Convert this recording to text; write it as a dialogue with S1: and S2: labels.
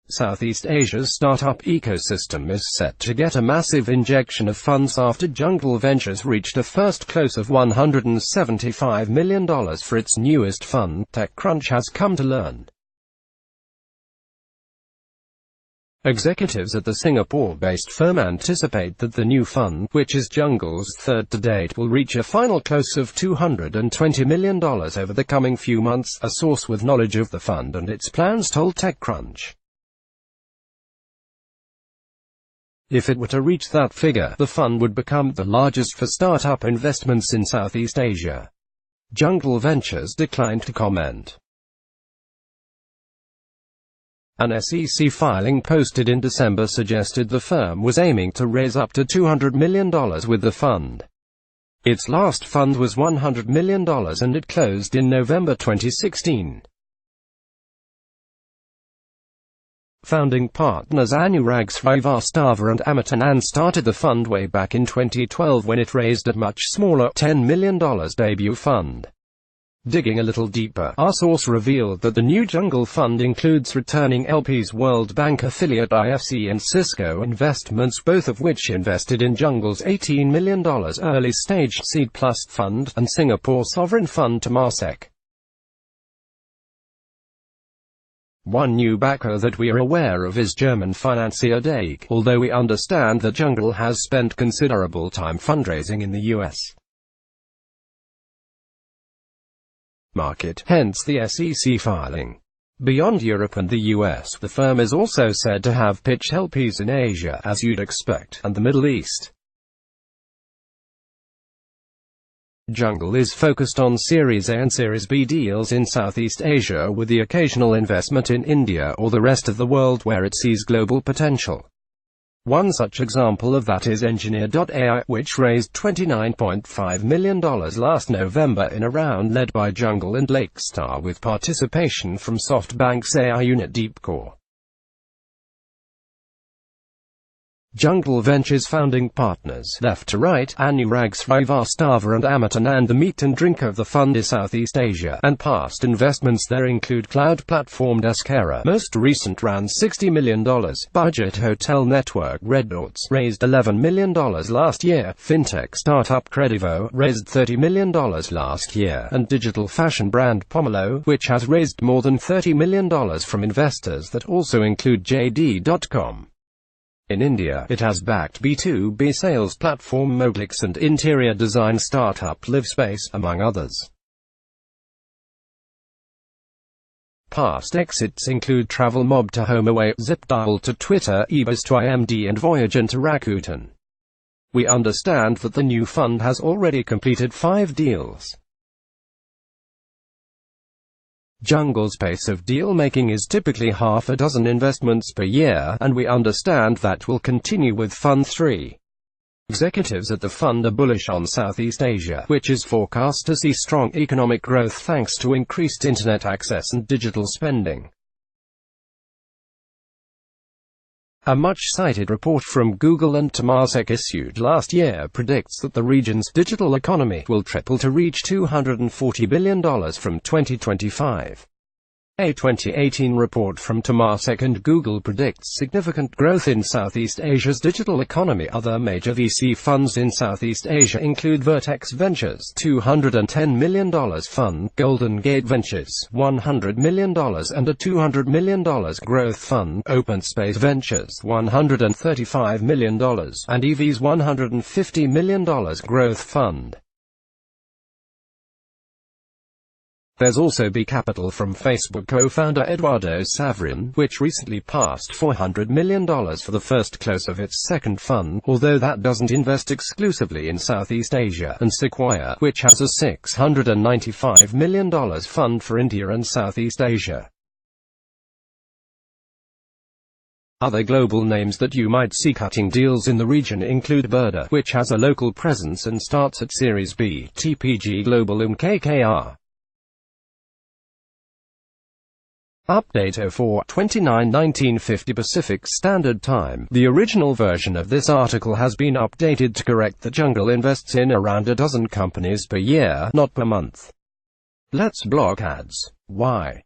S1: Southeast Asia's startup ecosystem is set to get a massive injection of funds after Jungle Ventures reached a first close of $175 million for its newest fund, TechCrunch has come to learn. Executives at the Singapore-based firm anticipate that the new fund, which is Jungle's third to date, will reach a final close of $220 million over the coming few months, a source with knowledge of the fund and its plans told TechCrunch. If it were to reach that figure, the fund would become the largest for startup investments in Southeast Asia. Jungle Ventures declined to comment. An SEC filing posted in December suggested the firm was aiming to raise up to $200 million with the fund. Its last fund was $100 million and it closed in November 2016. Founding partners Anurag Srivastava and Amit Anand started the fund way back in 2012 when it raised a much smaller $10 million debut fund. Digging a little deeper, our source revealed that the new Jungle Fund includes returning LPs World Bank affiliate IFC and Cisco Investments, both of which invested in Jungle's $18 million early-stage Seed Plus fund, and Singapore sovereign fund Temasek. One new backer that we are aware of is German financier Daig, although we understand that Jungle has spent considerable time fundraising in the US market, hence the SEC filing. Beyond Europe and the US, the firm is also said to have pitched LPs in Asia, as you'd expect, and the Middle East. Jungle is focused on Series A and Series B deals in Southeast Asia, with the occasional investment in India or the rest of the world where it sees global potential. One such example of that is Engineer.ai, which raised $29.5 million last November in a round led by Jungle and Lakestar with participation from SoftBank's AI unit DeepCore. Jungle Ventures founding partners, left to right, Anurag Srivastava and Amit Anand. The meat and drink of the fund is Southeast Asia, and past investments there include cloud platform Deskera, most recent ran $60 million, budget hotel network Red Dots, raised $11 million last year, fintech startup Credivo, raised $30 million last year, and digital fashion brand Pomelo, which has raised more than $30 million from investors that also include JD.com. In India, it has backed B2B sales platform Moglix and interior design startup Livespace, among others. Past exits include TravelMob to HomeAway, ZipDial to Twitter, eBus to IMD and Voyagen to Rakuten. We understand that the new fund has already completed 5 deals. Jungle's pace of deal-making is typically half a dozen investments per year, and we understand that will continue with Fund 3. Executives at the fund are bullish on Southeast Asia, which is forecast to see strong economic growth thanks to increased internet access and digital spending. A much-cited report from Google and Temasek issued last year predicts that the region's digital economy will triple to reach $240 billion from 2025. A 2018 report from Temasek and Google predicts significant growth in Southeast Asia's digital economy. Other major VC funds in Southeast Asia include Vertex Ventures, $210 million fund, Golden Gate Ventures, $100 million and a $200 million growth fund, OpenSpace Ventures, $135 million, and EV's $150 million growth fund. There's also B Capital from Facebook co-founder Eduardo Saverin, which recently passed $400 million for the first close of its second fund, although that doesn't invest exclusively in Southeast Asia, and Sequoia, which has a $695 million fund for India and Southeast Asia. Other global names that you might see cutting deals in the region include Birda, which has a local presence and starts at Series B, TPG Global and KKR. Update 04/29/1950 Pacific Standard Time. The original version of this article has been updated to correct that Jungle invests in around a dozen companies per year, not per month. Let's block ads. Why?